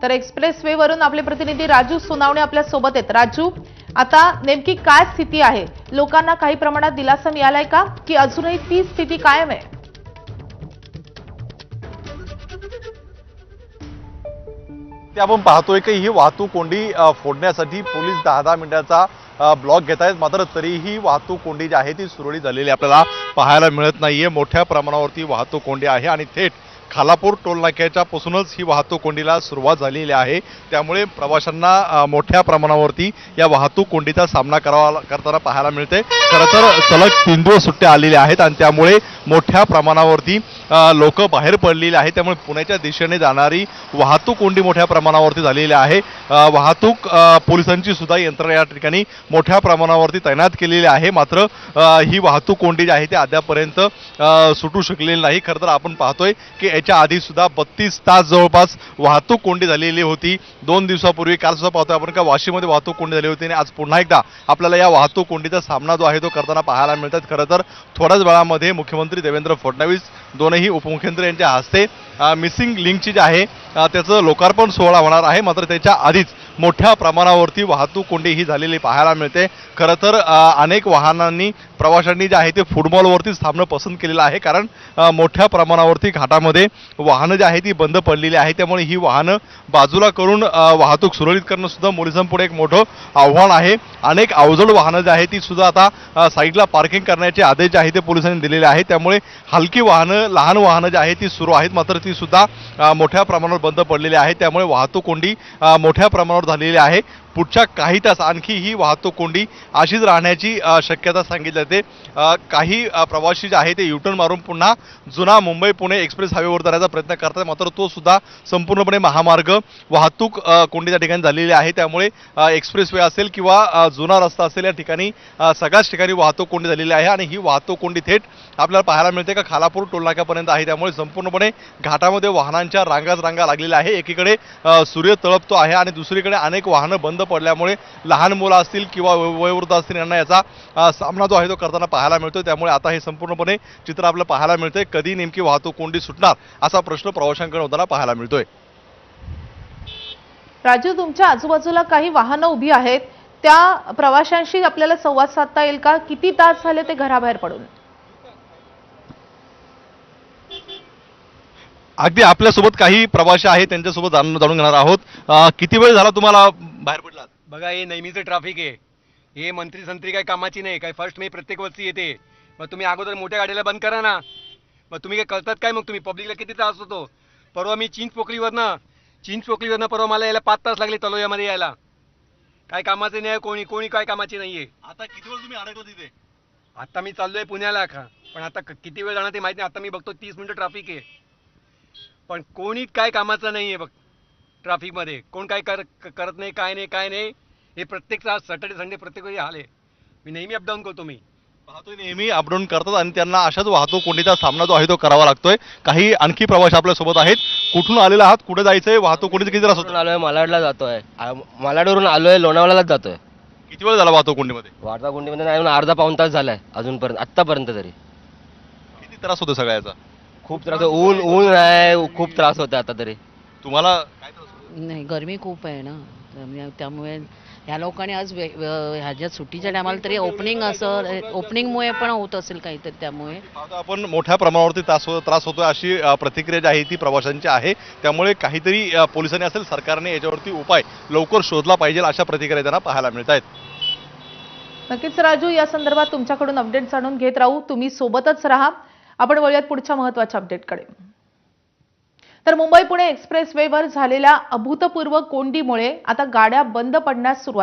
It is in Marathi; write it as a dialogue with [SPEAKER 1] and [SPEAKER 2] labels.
[SPEAKER 1] तर एक्सप्रेसवे वरून आपले प्रतिनिधी राजू सोनावणे आपल्या सोबत आहेत। राजू, आता नेमकी काय स्थिती आहे? लोकांना काही प्रमाणात दिलासा मिळालाय का की अजूनही ती स्थिती कायम आहे?
[SPEAKER 2] ते आपण पाहतोय की ही वाहतूक कोंडी फोडण्यासाठी पोलीस 10-10 मिनिटाचा ब्लॉक घेत आहेत, मात्र तरीही वाहतूक कोंडी जी आहे ती सुरळीत झालेली आपल्याला पाहायला मिळत नाहीये। मोठ्या प्रमाणावरती वाहतूक कोंडी आहे आणि थेट खालापूर टोल नाक्याच्या पासूनच ही वाहतूक कोंडीला सुरुवात झालेली आहे। त्यामुळे प्रवाशांना मोठ्या प्रमाणावरती या वाहतूक कोंडीचा सामना करताना पाहायला मिळते। खरं तर सलग 3 दिवस सुट्ट्या आलेल्या आहेत आणि त्यामुळे मोठ्या प्रमाणावरती लोक बाहेर पडलेले आहेत। त्यामुळे पुण्याच्या दिशेने जाणारी वाहतूक कोंडी मोठ्या प्रमाणावरती झालेली आहे। वाहतूक पोलिसांची सुद्धा यंत्रणा या ठिकाणी मोठ्या प्रमाणावरती तैनात केलेली आहे, मात्र ही वाहतूक कोंडी जी आहे ती अद्यापर्यंत सुटू शकलेली नाही। खरं तर आपण पाहतोय की याच्या आधी सुद्धा 32 तास जवळपास वाहतूक कोंडी झालेली होती। 2 दिवसापूर्वी काल सुद्धा पाहतोय आपण का वाशीमध्ये वाहतूक कोंडी झाली होती आणि आज पुन्हा एकदा आपल्याला या वाहतूक कोंडीचा सामना जो आहे तो करताना पाहायला मिळतात। खरं तर थोड्याच वेळामध्ये मुख्यमंत्री देवेंद्र फडणवीस, दोनही उपमुख्यमंत्री यांच्या हस्ते मिसिंग लिंकची जी आहे त्याचं लोकार्पण सोहळा होणार आहे, मात्र त्याच्या आधीच मोठ्या प्रमाणावरती वाहतूक कोंडी ही झालेली पाहायला मिळते। खरं तर अनेक वाहनांनी प्रवाशांनी जे आहे ते फुटबॉलवरतीच थांबणं पसंत केलेलं आहे, कारण मोठ्या प्रमाणावरती घाटामध्ये वाहनं जी आहे ती बंद पडलेली आहे। त्यामुळे ही वाहनं बाजूला करून वाहतूक सुरळीत करणं सुद्धा पोलिसांपुढे एक मोठं आव्हान आहे। अनेक अवजड वाहनं जी आहे ती सुद्धा आता साईडला पार्किंग करण्याचे आदेश जे आहे ते पोलिसांनी दिलेले आहेत। त्यामुळे हलकी वाहनं, लहान वाहनं जी आहे ती सुरू आहेत, मात्र ती सुद्धा मोठ्या प्रमाणावर बंद पडलेली आहे। त्यामुळे वाहतूक कोंडी मोठ्या प्रमाणावर झालेली आहे। पुढच्या काही तास आणखी ही वाहतूक कोंडी अशीच राहण्याची शक्यता सांगितली जाते। काही प्रवासी जे आहे ते युटर्न मारून पुन्हा जुना मुंबई पुणे एक्सप्रेस हायवेवर जाण्याचा प्रयत्न करतात, मात्र तो सुद्धा संपूर्णपणे महामार्ग वाहतूक कोंडी त्या ठिकाणी झालेली आहे। त्यामुळे एक्सप्रेसवे असेल किंवा जुना रस्ता असेल या ठिकाणी सगळ्याच ठिकाणी वाहतूक कोंडी झालेली आहे आणि ही वाहतूक कोंडी थेट आपल्याला पाहायला मिळते का खालापूर टोलनाक्यापर्यंत आहे। त्यामुळे संपूर्णपणे घाटामध्ये वाहनांच्या रांगाच रांगा लागलेल्या आहे। एकीकडे सूर्य तळपतो आहे आणि दुसरीकडे अनेक वाहनं बंद पडल्यामुळे लहान मुलं असतील किंवा वयोवृद्ध असतील यांना याचा सामना जो आहे तो करताना पाहायला मिळतो। त्यामुळे आता हे संपूर्णपणे चित्र आपल्याला पाहायला मिळतंय। कधी नेमकी वाहतूक कोंडी सुटणार असा प्रश्न प्रवाशांकडे होताना पाहायला मिळतोय।
[SPEAKER 1] राजू, तुमच्या आजूबाजूला काही वाहनं उभी आहेत, त्या प्रवाशांशी आपल्याला संवाद साधता येईल का? किती तास झाले ते घराबाहेर पडून?
[SPEAKER 2] अगदी आपल्यासोबत काही प्रवासी आहेत, त्यांच्यासोबत जाणून घेणार आहोत। किती वेळ झाला तुम्हाला बाहेर पडलात?
[SPEAKER 3] बघा, हे नेहमीचं ट्रॅफिक आहे। हे मंत्री संत्री काही कामाची नाही, काय फर्स्ट मे प्रत्येक वर्षी येते। मग तुम्ही अगोदर मोठ्या गाडीला बंद करा ना। मग तुम्ही काय कळतात काय? मग तुम्ही पब्लिकला किती त्रास होतो? परवा मी चिंचपोकलीवरनं परवा मला यायला 5 तास लागले तलोयामध्ये यायला। काय कामाचे नाही, कोणी काय कामाची नाहीये।
[SPEAKER 2] आता किती वेळ तुम्ही अडकलो तिथे?
[SPEAKER 3] आता मी चाललोय पुण्याला का, पण आता किती वेळ जाणार ते माहिती नाही। आता मी बघतो 30 मिनिटं ट्रॅफिक आहे, पण कोणी काय कामाचं नाहीये। बघ, ट्रॅफिकमध्ये कोण काय करत नाही, काय नाही। हे प्रत्येक सॅटर्डे संडे प्रत्येक वेळी हाल आहे। मी नेहमी अपडाऊन करतो, मी
[SPEAKER 2] पाहतोय नेहमी अपडाऊन करतात आणि त्यांना अशाच वाहतूक कोंडीचा सामना जो आहे तो करावा लागतोय। काही आणखी प्रवासी आपल्या सोबत आहेत। कुठून आलेला आहात, कुठे जायचंय, वाहतूक कोंडीचा किती त्रास होतो?
[SPEAKER 4] आलोय, मालाडला जातोय, मालाडवरून आलोय, लोणावळ्यालाच जातोय।
[SPEAKER 2] किती वेळ झाला वाहतूक कोंडीमध्ये?
[SPEAKER 4] वार्ता गुंडीमध्ये नाही, अर्धा पाऊण तास झालाय अजूनपर्यंत, आत्तापर्यंत तरी।
[SPEAKER 2] किती त्रास होतो सगळ्याचा?
[SPEAKER 4] खूप त्रास, ऊन आहे, खूप त्रास होतो आता तरी।
[SPEAKER 2] तुम्हाला काय त्रास होतो?
[SPEAKER 5] नाही, गरमी खूप आहे ना, त्यामुळे ह्या लोकांनी आज ह्याच्या सुट्टीच्या टायमाला तरी ओपनिंगमुळे पण होत असेल काहीतरी, त्यामुळे
[SPEAKER 2] आपण मोठ्या प्रमाणावरती त्रास होतोय अशी प्रतिक्रिया जी आहे ती प्रवाशांची आहे। त्यामुळे काहीतरी पोलिसांनी असेल, सरकारने याच्यावरती उपाय लवकर शोधला पाहिजे अशा प्रतिक्रिया त्यांना पाहायला मिळत आहेत।
[SPEAKER 1] नक्कीच राजू, या संदर्भात तुमच्याकडून अपडेट जाणून घेत राहू, तुम्ही सोबतच राहा। आपण वळूयात पुढच्या महत्त्वाच्या अपडेटकडे। तर मुंबई पुणे एक्सप्रेसवेवर झालेल्या अभूतपूर्व कोंडीमुळे आता गाड्या बंद पडण्यास सुरुवात